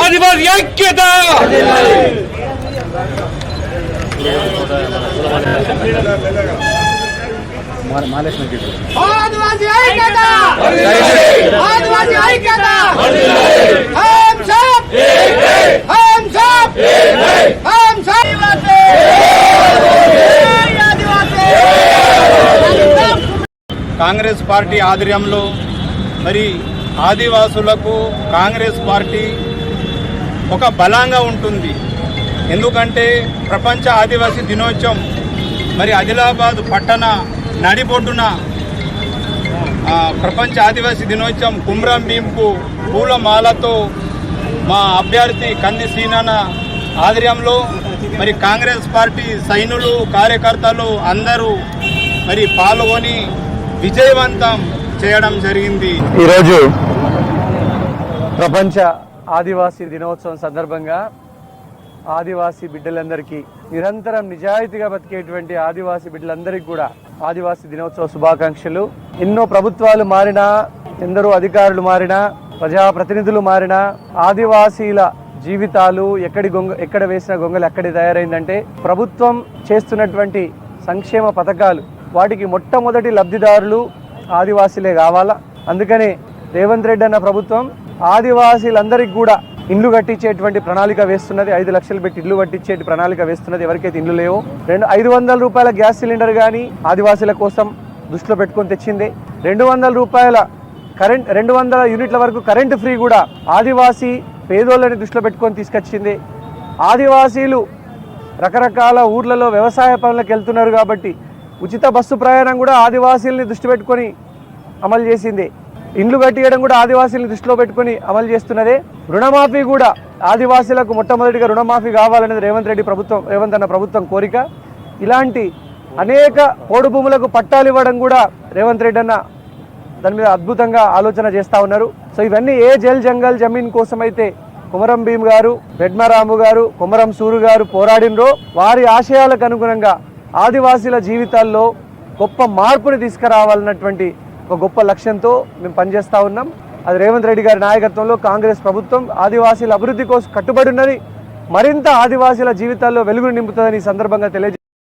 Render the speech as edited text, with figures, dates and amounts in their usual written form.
ఆదివాసీ ఐక్యత కాంగ్రెస్ పార్టీ ఆధ్వర్యంలో మరి ఆదివాసులకు కాంగ్రెస్ పార్టీ ఒక బలంగా ఉంటుంది. ఎందుకంటే ప్రపంచ ఆదివాసీ దినోత్సవం మరి ఆదిలాబాద్ పట్టణ నడిబొడ్డున ప్రపంచ ఆదివాసీ దినోత్సవం కుమ్రం భీంకు పూలమాలతో మా అభ్యర్థి కంది శ్రీనాన్న ఆధ్వర్యంలో మరి కాంగ్రెస్ పార్టీ సైనికులు కార్యకర్తలు అందరూ మరి పాల్గొని విజయవంతం చేయడం జరిగింది. ఈరోజు ప్రపంచ ఆదివాసీ దినోత్సవం సందర్భంగా ఆదివాసీ బిడ్డలందరికీ నిరంతరం నిజాయితీగా బతికేటువంటి ఆదివాసీ బిడ్డలందరికీ కూడా ఆదివాసీ దినోత్సవ శుభాకాంక్షలు. ఎన్నో ప్రభుత్వాలు మారినా, ఎందరో అధికారులు మారినా, ప్రజాప్రతినిధులు మారినా ఆదివాసీల జీవితాలు ఎక్కడ వేసిన గొంగలు ఎక్కడి తయారైందంటే ప్రభుత్వం చేస్తున్నటువంటి సంక్షేమ పథకాలు వాటికి మొట్టమొదటి లబ్ధిదారులు ఆదివాసీలే కావాలా. అందుకనే రేవంత్ రెడ్డి అన్న ప్రభుత్వం ఆదివాసీలందరికీ కూడా ఇండ్లు కట్టించేటువంటి ప్రణాళిక వేస్తున్నది. 5 లక్షలు పెట్టి ఇల్లు కట్టించే ప్రణాళిక వేస్తున్నది. ఎవరికైతే ఇండ్లు లేవో 500 రూపాయల గ్యాస్ సిలిండర్ కానీ ఆదివాసీల కోసం దృష్టిలో పెట్టుకొని తెచ్చింది. 200 రూపాయల 200 యూనిట్ల వరకు కరెంటు ఫ్రీ కూడా ఆదివాసీ పేదోళ్ళని దృష్టిలో పెట్టుకొని తీసుకొచ్చింది. ఆదివాసీలు రకరకాల ఊర్లలో వ్యవసాయ పనులకు వెళ్తున్నారు కాబట్టి ఉచిత బస్సు ప్రయాణం కూడా ఆదివాసీలని దృష్టి పెట్టుకొని అమలు చేసింది. ఇండ్లు కట్టియడం కూడా ఆదివాసీలను దృష్టిలో పెట్టుకొని అమలు చేస్తున్నదే. రుణమాఫీ కూడా ఆదివాసీలకు మొట్టమొదటిగా రుణమాఫీ కావాలనేది రేవంత్ అన్న ప్రభుత్వం కోరిక. ఇలాంటి అనేక పోడు భూములకు పట్టాలు ఇవ్వడం కూడా రేవంత్ రెడ్డి అన్న దాని మీద అద్భుతంగా ఆలోచన చేస్తూ ఉన్నారు. సో ఇవన్నీ ఏ జల్ జంగల్ జమీన్ కోసం అయితే కుమరం భీమ్ గారు, వెడ్మరాము గారు, కుమరం సూరు గారు పోరాడినరో వారి ఆశయాలకు అనుగుణంగా ఆదివాసీల జీవితాల్లో గొప్ప మార్పుని తీసుకురావాలన్నటువంటి ఒక గొప్ప లక్ష్యంతో మేము పనిచేస్తూ ఉన్నాం. అది రేవంత్ రెడ్డి గారి నాయకత్వంలో కాంగ్రెస్ ప్రభుత్వం ఆదివాసీల అభివృద్ధి కోసం కట్టుబడి ఉన్నది. మరింత ఆదివాసీల జీవితాల్లో వెలుగును నింపుతుందని ఈ సందర్భంగా తెలియజేస్తారు.